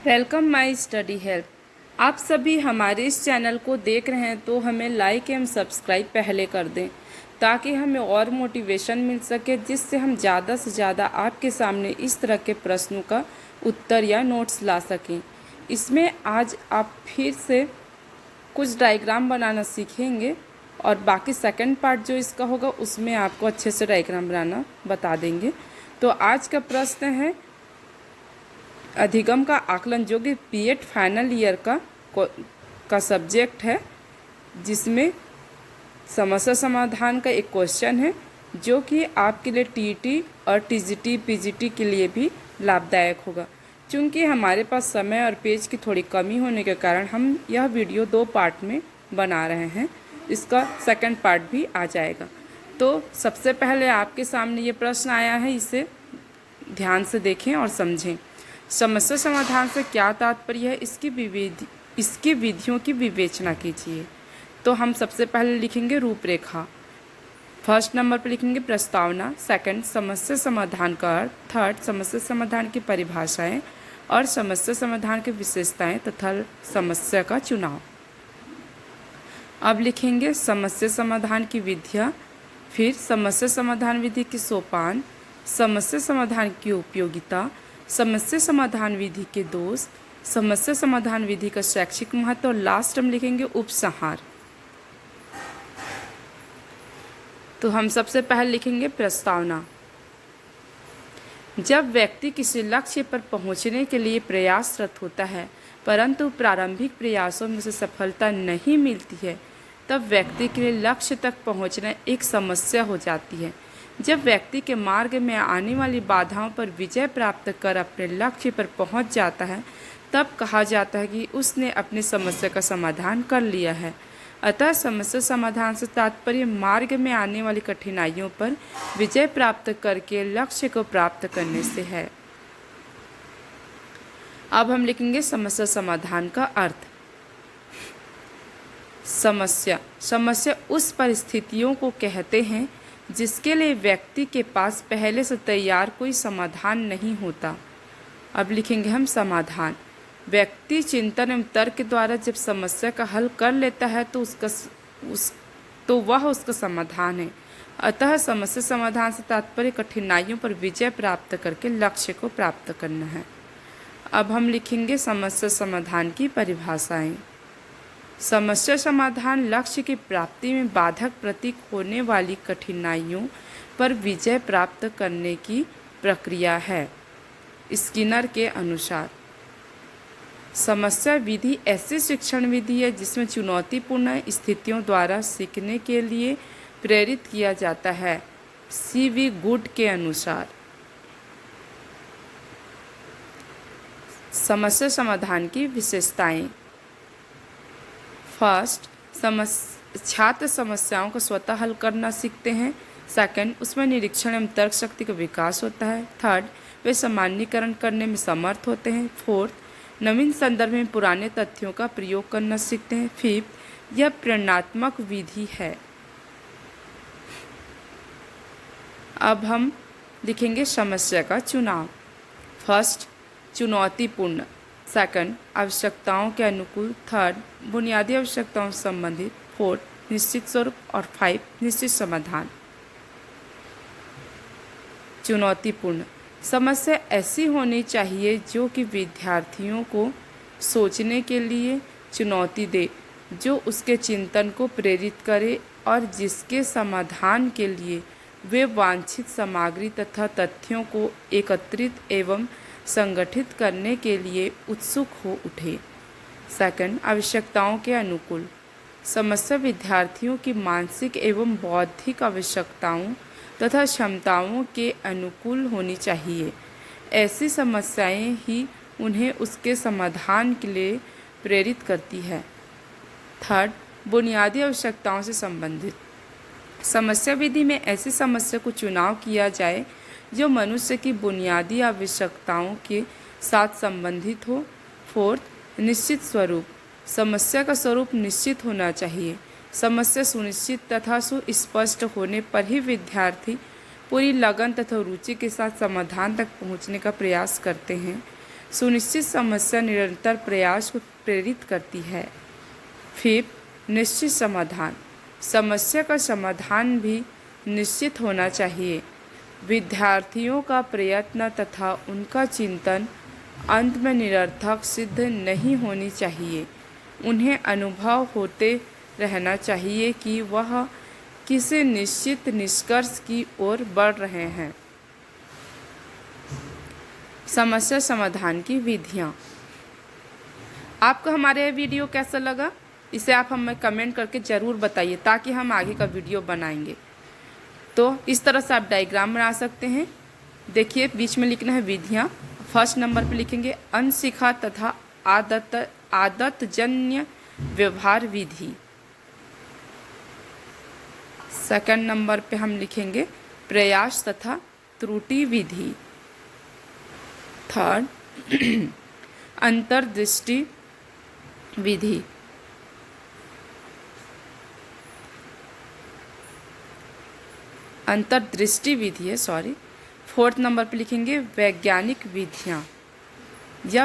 Welcome my study help. आप सभी हमारे इस चैनल को देख रहे हैं तो हमें लाइक एवं सब्सक्राइब पहले कर दें ताकि हमें और मोटिवेशन मिल सके, जिससे हम ज़्यादा से ज़्यादा आपके सामने इस तरह के प्रश्नों का उत्तर या नोट्स ला सकें। इसमें आज आप फिर से कुछ डायग्राम बनाना सीखेंगे और बाकी सेकंड पार्ट जो इसका होगा उसमें आपको अच्छे से डायग्राम बनाना बता देंगे। तो आज का प्रश्न है अधिगम का आकलन, जो कि बीएड फाइनल ईयर का सब्जेक्ट है, जिसमें समस्या समाधान का एक क्वेश्चन है जो कि आपके लिए टीईटी और टीजीटी पीजीटी के लिए भी लाभदायक होगा। चूँकि हमारे पास समय और पेज की थोड़ी कमी होने के कारण हम यह वीडियो 2 पार्ट में बना रहे हैं। इसका सेकंड पार्ट भी आ जाएगा। तो सबसे पहले आपके सामने ये प्रश्न आया है, इसे ध्यान से देखें और समझें। समस्या समाधान से क्या तात्पर्य है, इसकी विधियों की विवेचना कीजिए। तो हम सबसे पहले लिखेंगे रूपरेखा। फर्स्ट नंबर पर लिखेंगे प्रस्तावना, सेकंड समस्या समाधान का अर्थ, थर्ड समस्या समाधान की परिभाषाएं और समस्या समाधान की विशेषताएं तथा समस्या का चुनाव। अब लिखेंगे समस्या समाधान की विधियाँ, फिर समस्या समाधान विधि के सोपान, समस्या समाधान की उपयोगिता, समस्या समाधान विधि के दोष, समस्या समाधान विधि का शैक्षिक महत्व और लास्ट हम लिखेंगे उपसंहार। तो हम सबसे पहले लिखेंगे प्रस्तावना। जब व्यक्ति किसी लक्ष्य पर पहुंचने के लिए प्रयासरत होता है परंतु प्रारंभिक प्रयासों में से सफलता नहीं मिलती है, तब व्यक्ति के लिए लक्ष्य तक पहुंचना एक समस्या हो जाती है। जब व्यक्ति के मार्ग में आने वाली बाधाओं पर विजय प्राप्त कर अपने लक्ष्य पर पहुंच जाता है, तब कहा जाता है कि उसने अपनी समस्या का समाधान कर लिया है। अतः समस्या समाधान से तात्पर्य मार्ग में आने वाली कठिनाइयों पर विजय प्राप्त करके लक्ष्य को प्राप्त करने से है। अब हम लिखेंगे समस्या समाधान का अर्थ। समस्या उस परिस्थितियों को कहते हैं जिसके लिए व्यक्ति के पास पहले से तैयार कोई समाधान नहीं होता। अब लिखेंगे हम समाधान। व्यक्ति चिंतन एवं तर्क के द्वारा जब समस्या का हल कर लेता है तो वह उसका समाधान है। अतः समस्या समाधान से तात्पर्य कठिनाइयों पर विजय प्राप्त करके लक्ष्य को प्राप्त करना है। अब हम लिखेंगे समस्या समाधान की परिभाषाएं। समस्या समाधान लक्ष्य की प्राप्ति में बाधक प्रतीक होने वाली कठिनाइयों पर विजय प्राप्त करने की प्रक्रिया है। स्किनर के अनुसार समस्या विधि ऐसी शिक्षण विधि है जिसमें चुनौतीपूर्ण स्थितियों द्वारा सीखने के लिए प्रेरित किया जाता है। सीवी गुड के अनुसार समस्या समाधान की विशेषताएं। फर्स्ट, छात्र समस्याओं को स्वतः हल करना सीखते हैं। सेकंड, उसमें निरीक्षण एवं तर्क शक्ति का विकास होता है। थर्ड, वे सामान्यीकरण करने में समर्थ होते हैं। फोर्थ, नवीन संदर्भ में पुराने तथ्यों का प्रयोग करना सीखते हैं। फिफ्थ, यह प्रेरणात्मक विधि है। अब हम लिखेंगे समस्या का चुनाव। फर्स्ट, चुनौतीपूर्ण। सेकंड, आवश्यकताओं के अनुकूल। थर्ड, बुनियादी आवश्यकताओं से संबंधित। फोर्थ, निश्चित स्वरूप। और 5, निश्चित समाधान। चुनौतीपूर्ण समस्या ऐसी होनी चाहिए जो कि विद्यार्थियों को सोचने के लिए चुनौती दे, जो उसके चिंतन को प्रेरित करे और जिसके समाधान के लिए वे वांछित सामग्री तथा तथ्यों को एकत्रित एवं संगठित करने के लिए उत्सुक हो उठे। सेकंड, आवश्यकताओं के अनुकूल समस्या विद्यार्थियों की मानसिक एवं बौद्धिक आवश्यकताओं तथा क्षमताओं के अनुकूल होनी चाहिए। ऐसी समस्याएं ही उन्हें उसके समाधान के लिए प्रेरित करती है। थर्ड, बुनियादी आवश्यकताओं से संबंधित समस्या विधि में ऐसी समस्या को चुनाव किया जाए जो मनुष्य की बुनियादी आवश्यकताओं के साथ संबंधित हो। फोर्थ, निश्चित स्वरूप समस्या का स्वरूप निश्चित होना चाहिए। समस्या सुनिश्चित तथा सुस्पष्ट होने पर ही विद्यार्थी पूरी लगन तथा रुचि के साथ समाधान तक पहुंचने का प्रयास करते हैं। सुनिश्चित समस्या निरंतर प्रयास को प्रेरित करती है। 5. निश्चित समाधान। समस्या का समाधान भी निश्चित होना चाहिए। विद्यार्थियों का प्रयत्न तथा उनका चिंतन अंत में निरर्थक सिद्ध नहीं होनी चाहिए। उन्हें अनुभव होते रहना चाहिए कि वह किसी निश्चित निष्कर्ष की ओर बढ़ रहे हैं। समस्या समाधान की विधियाँ। आपको हमारा यह वीडियो कैसा लगा, इसे आप हमें कमेंट करके ज़रूर बताइए ताकि हम आगे का वीडियो बनाएंगे। तो इस तरह से आप डायग्राम बना सकते हैं। देखिए, बीच में लिखना है विधियाँ। फर्स्ट नंबर पे लिखेंगे अनसिखा तथा आदतजन्य व्यवहार विधि। सेकंड नंबर पे हम लिखेंगे प्रयास तथा त्रुटि विधि। थर्ड अंतर्दृष्टि विधि। अंतर्दृष्टि विधि है, सॉरी। फोर्थ नंबर पे लिखेंगे वैज्ञानिक विधियाँ। यह